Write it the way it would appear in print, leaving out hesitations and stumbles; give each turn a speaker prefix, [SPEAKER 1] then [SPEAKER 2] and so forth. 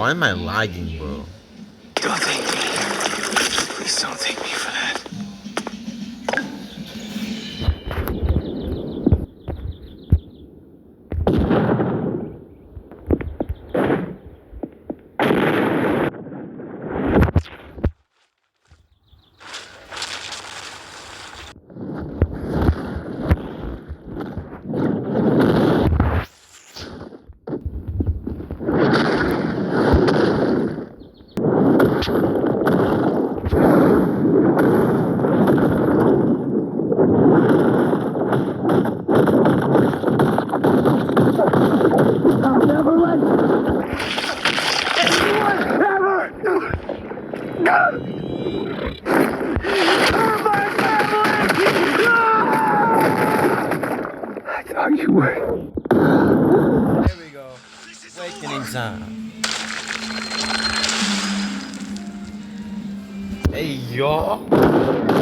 [SPEAKER 1] Why am I lagging, bro?
[SPEAKER 2] Don't thank me. Please don't thank me for that. I'll never let anyone ever hurt my family! I thought you were.
[SPEAKER 1] There we go. Awakening time. Hey, y'all.